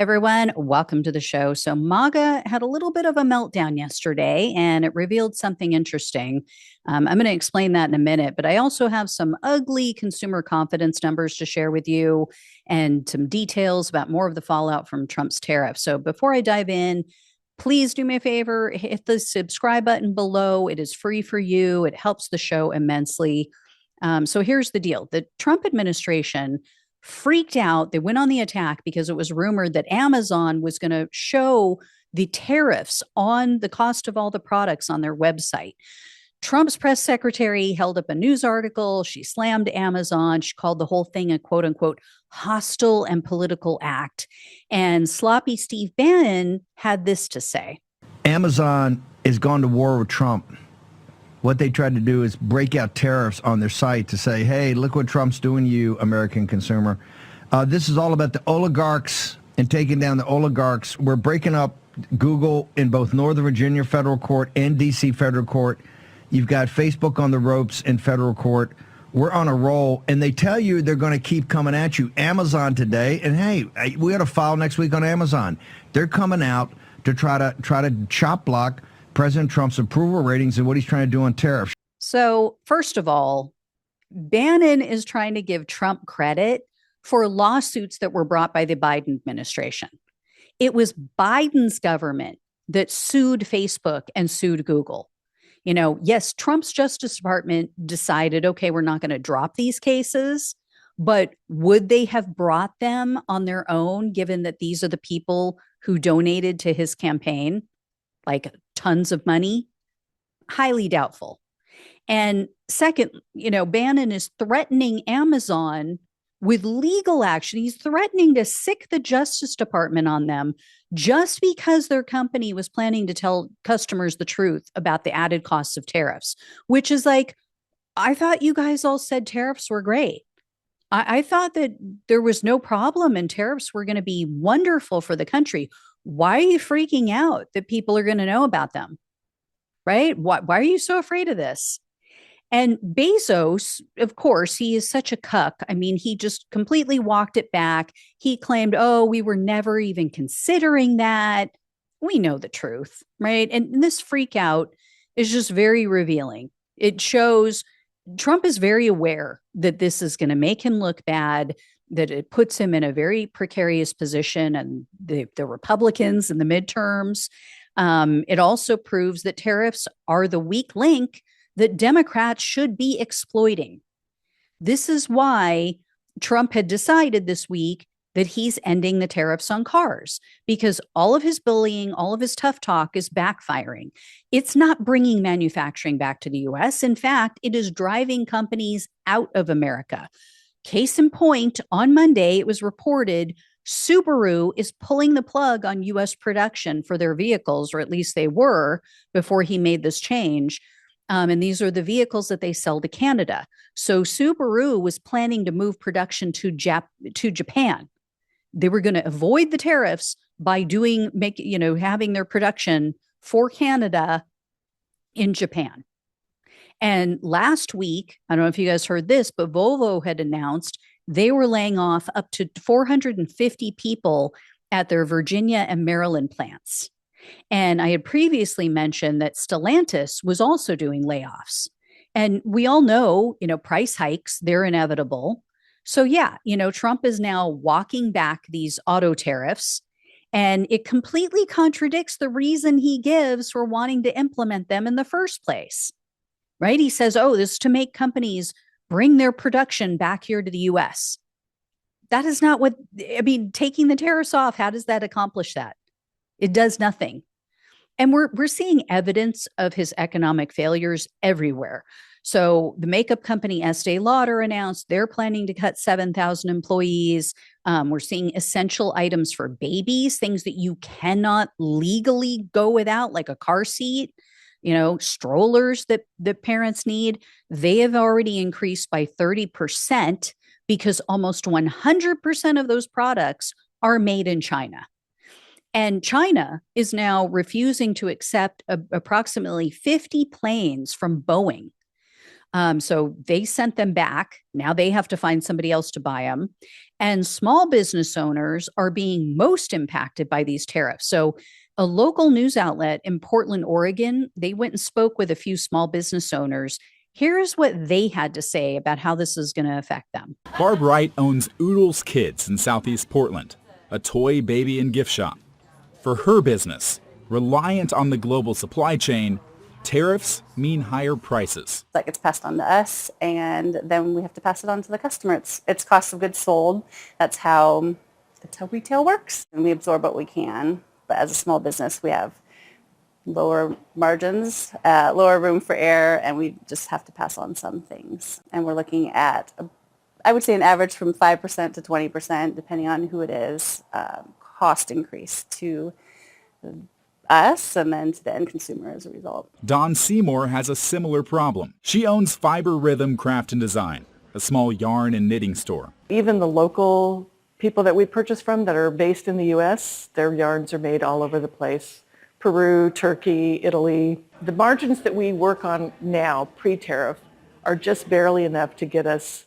Everyone, welcome to the show. So, MAGA had a little bit of a meltdown yesterday and it revealed something interesting. I'm going to explain that in a minute, but I also have some ugly consumer confidence numbers to share with you and some details about more of the fallout from Trump's tariff. So, before I dive in, please do me a favor, hit the subscribe button below. It is free for you, it helps the show immensely. So, here's the deal: the Trump administration freaked out. They went on the attack because it was rumored that Amazon was going to show the tariffs on the cost of all the products on their website. Trump's press secretary held up a news article. She slammed Amazon. She called the whole thing a quote unquote hostile and political act. And sloppy Steve Bannon had this to say: Amazon has gone to war with Trump. What they tried to do is break out tariffs on their site to say, hey, look what Trump's doing to you, American consumer. This is all about the oligarchs and taking down the oligarchs. We're breaking up Google in both Northern Virginia federal court and D.C. federal court. You've got Facebook on the ropes in federal court. We're on a roll, and they tell you they're going to keep coming at you. Amazon today, and hey, we got a file next week on Amazon. They're coming out to try to chop block President Trump's approval ratings and what he's trying to do on tariffs. So, first of all, Bannon is trying to give Trump credit for lawsuits that were brought by the Biden administration. It was Biden's government that sued Facebook and sued Google. You know, yes, Trump's Justice Department decided, okay, we're not going to drop these cases, but would they have brought them on their own, given that these are the people who donated to his campaign, like tons of money? Highly doubtful. And second, Bannon is threatening Amazon with legal action. He's threatening to sic the Justice Department on them just because their company was planning to tell customers the truth about the added costs of tariffs, which is like, I thought you guys all said tariffs were great. I thought that there was no problem and tariffs were going to be wonderful for the country. Why are you freaking out that people are going to know about them? Right? Why are you so afraid of this? And Bezos, of course, he is such a cuck. I mean, he just completely walked it back. He claimed, oh, we were never even considering that. We know the truth, right? And this freak out is just very revealing. It shows Trump is very aware that this is going to make him look bad, that it puts him in a very precarious position, and the Republicans in the midterms. It also proves that tariffs are the weak link that Democrats should be exploiting. This is why Trump had decided this week that he's ending the tariffs on cars, because all of his bullying, all of his tough talk is backfiring. It's not bringing manufacturing back to the US. In fact, it is driving companies out of America. Case in point, on Monday, it was reported Subaru is pulling the plug on US production for their vehicles, or at least they were before he made this change. And these are the vehicles that they sell to Canada. So Subaru was planning to move production to Japan. They were going to avoid the tariffs by having their production for Canada in Japan. And last week, I don't know if you guys heard this, but Volvo had announced they were laying off up to 450 people at their Virginia and Maryland plants. And I had previously mentioned that Stellantis was also doing layoffs. And we all know, price hikes, they're inevitable. So yeah, Trump is now walking back these auto tariffs, and it completely contradicts the reason he gives for wanting to implement them in the first place, right? He says, oh, this is to make companies bring their production back here to the US. That is not taking the tariffs off, how does that accomplish that? It does nothing. And we're seeing evidence of his economic failures everywhere. So the makeup company Estee Lauder announced they're planning to cut 7,000 employees. We're seeing essential items for babies, things that you cannot legally go without, like a car seat, strollers that parents need. They have already increased by 30% because almost 100% of those products are made in China. And China is now refusing to accept approximately 50 planes from Boeing. So they sent them back. Now they have to find somebody else to buy them. And small business owners are being most impacted by these tariffs. So a local news outlet in Portland, Oregon, they went and spoke with a few small business owners. Here's what they had to say about how this is going to affect them. Barb Wright owns Oodles Kids in Southeast Portland, a toy, baby, and gift shop. For her business, reliant on the global supply chain, tariffs mean higher prices. That gets passed on to us, and then we have to pass it on to the customer. It's cost of goods sold. That's how retail works. And we absorb what we can. But as a small business, we have lower margins, lower room for error, and we just have to pass on some things. And we're looking at, I would say, an average from 5% to 20%, depending on who it is, cost increase to us and then to the end consumer as a result. Dawn Seymour has a similar problem. She owns Fiber Rhythm Craft and Design, a small yarn and knitting store. Even the local people that we purchase from that are based in the U.S., their yarns are made all over the place. Peru, Turkey, Italy. The margins that we work on now, pre-tariff, are just barely enough to get us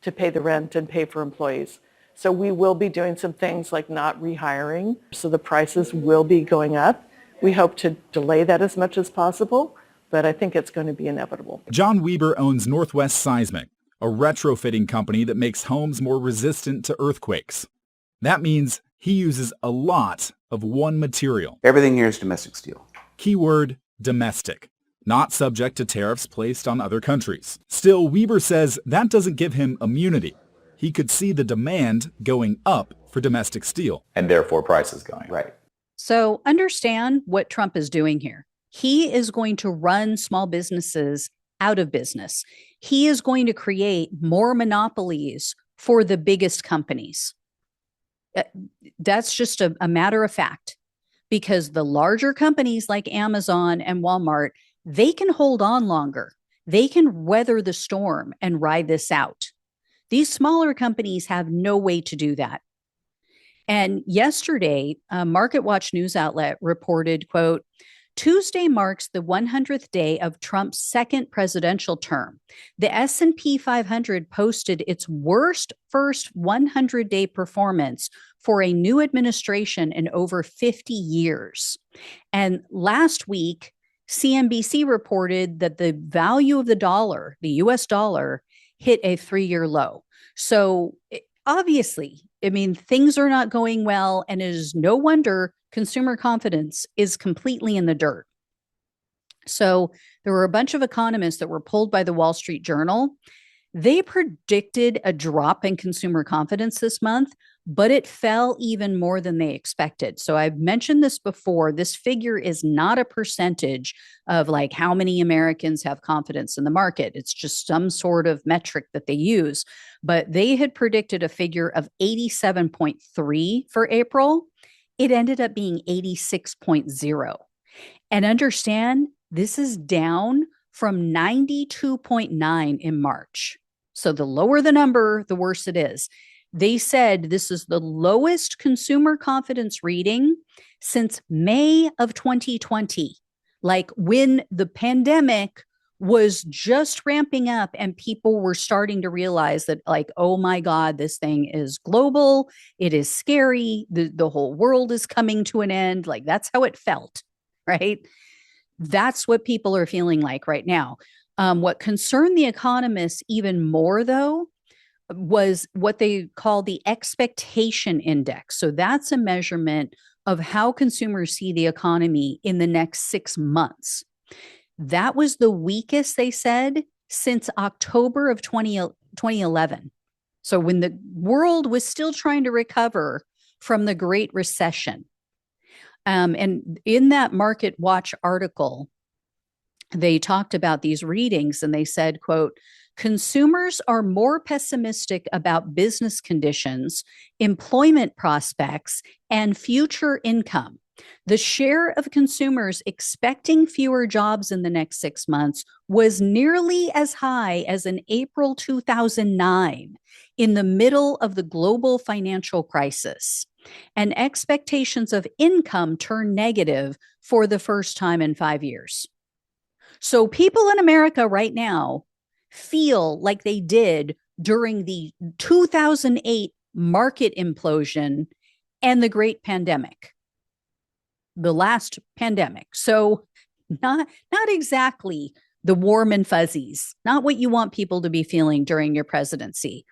to pay the rent and pay for employees. So we will be doing some things like not rehiring. So the prices will be going up. We hope to delay that as much as possible, but I think it's going to be inevitable. John Weber owns Northwest Seismic, a retrofitting company that makes homes more resistant to earthquakes. That means he uses a lot of one material. Everything here is domestic steel. Keyword, domestic, not subject to tariffs placed on other countries. Still, Weber says that doesn't give him immunity. He could see the demand going up for domestic steel. And therefore prices going up. Right. So understand what Trump is doing here. He is going to run small businesses out of business. He is going to create more monopolies for the biggest companies. That's just a matter of fact, because the larger companies like Amazon and Walmart, they can hold on longer. They can weather the storm and ride this out. These smaller companies have no way to do that. And yesterday, a MarketWatch news outlet reported, quote, Tuesday marks the 100th day of Trump's second presidential term. The S&P 500 posted its worst first 100-day performance for a new administration in over 50 years. And last week, CNBC reported that the value of the dollar, the US dollar, hit a 3-year low. So obviously, I mean, things are not going well, and it is no wonder consumer confidence is completely in the dirt. So there were a bunch of economists that were pulled by the Wall Street Journal. They predicted a drop in consumer confidence this month, but it fell even more than they expected. So I've mentioned this before. This figure is not a percentage of like how many Americans have confidence in the market. It's just some sort of metric that they use. But they had predicted a figure of 87.3 for April. It ended up being 86.0. And understand, this is down from 92.9 in March. So the lower the number, the worse it is. They said this is the lowest consumer confidence reading since May of 2020, like when the pandemic was just ramping up and people were starting to realize that, like, oh my God, this thing is global. It is scary. The whole world is coming to an end. Like, that's how it felt, right? That's what people are feeling like right now. What concerned the economists even more, though, was what they call the expectation index. So that's a measurement of how consumers see the economy in the next 6 months. That was the weakest, they said, since October of 2011. So when the world was still trying to recover from the Great Recession. And in that Market Watch article, they talked about these readings and they said, quote, consumers are more pessimistic about business conditions, employment prospects, and future income. The share of consumers expecting fewer jobs in the next 6 months was nearly as high as in April 2009, in the middle of the global financial crisis. And expectations of income turned negative for the first time in 5 years. So people in America right now feel like they did during the 2008 market implosion, and the Great Pandemic, the last pandemic. So not exactly the warm and fuzzies, not what you want people to be feeling during your presidency.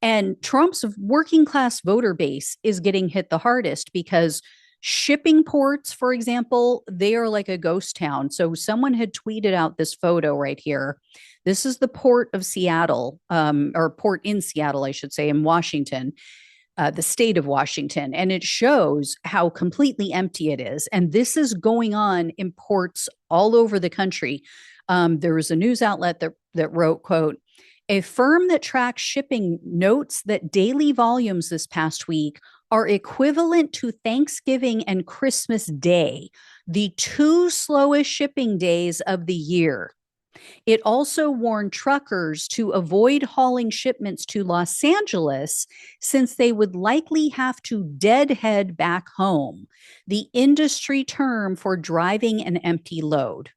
And Trump's working class voter base is getting hit the hardest because shipping ports, for example, they are like a ghost town. So someone had tweeted out this photo right here. This is the port of Seattle, or port in Seattle, I should say, in Washington, the state of Washington. And it shows how completely empty it is. And this is going on in ports all over the country. There was a news outlet that wrote, quote, "A firm that tracks shipping notes that daily volumes this past week are equivalent to Thanksgiving and Christmas Day, the two slowest shipping days of the year." It also warned truckers to avoid hauling shipments to Los Angeles since they would likely have to deadhead back home, the industry term for driving an empty load.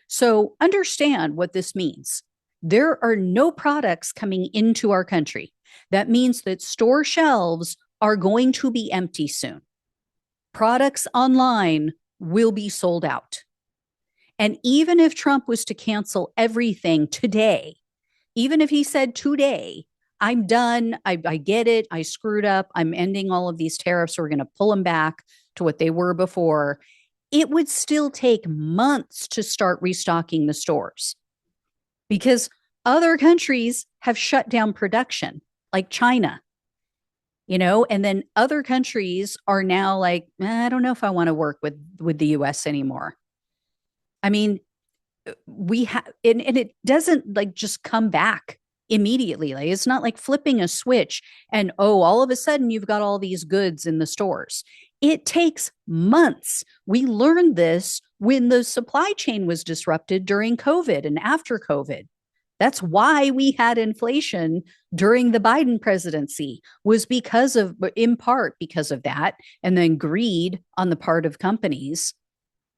So understand what this means. There are no products coming into our country. That means that store shelves are going to be empty soon. Products online will be sold out. And even if Trump was to cancel everything today, even if he said today, I'm done, I get it, I screwed up, I'm ending all of these tariffs, we're going to pull them back to what they were before, it would still take months to start restocking the stores because other countries have shut down production, like China, and then other countries are now like, I don't know if I want to work with the US anymore. I mean, we have, and it doesn't like just come back immediately. Like it's not like flipping a switch and, all of a sudden you've got all these goods in the stores. It takes months. We learned this when the supply chain was disrupted during COVID and after COVID. That's why we had inflation during the Biden presidency, was in part because of that, and then greed on the part of companies.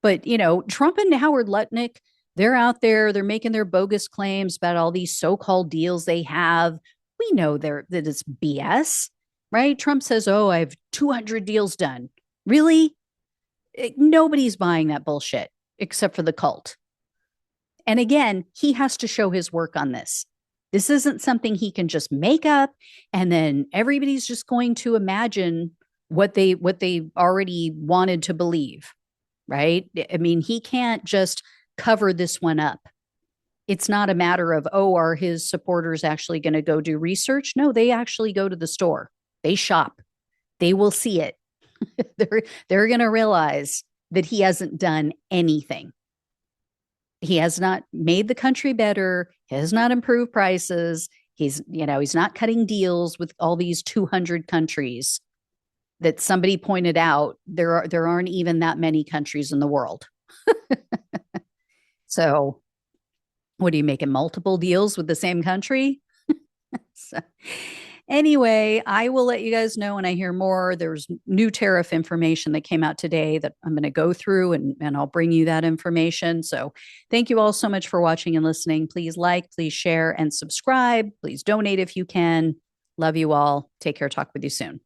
But, Trump and Howard Lutnick, they're out there, they're making their bogus claims about all these so-called deals they have. We know that it's BS, right? Trump says, I have 200 deals done. Really? Nobody's buying that bullshit except for the cult. And again, he has to show his work on this. This isn't something he can just make up and then everybody's just going to imagine what they already wanted to believe, right? I mean, he can't just cover this one up. It's not a matter of, are his supporters actually going to go do research? No, they actually go to the store. They shop. They will see it. They're going to realize that he hasn't done anything. He has not made the country better. He has not improved prices. He's not cutting deals with all these 200 countries that somebody pointed out. There aren't even that many countries in the world. So what are you making, multiple deals with the same country? So, anyway, I will let you guys know when I hear more. There's new tariff information that came out today that I'm going to go through and I'll bring you that information. So thank you all so much for watching and listening. Please like, please share, and subscribe. Please donate if you can. Love you all. Take care. Talk with you soon.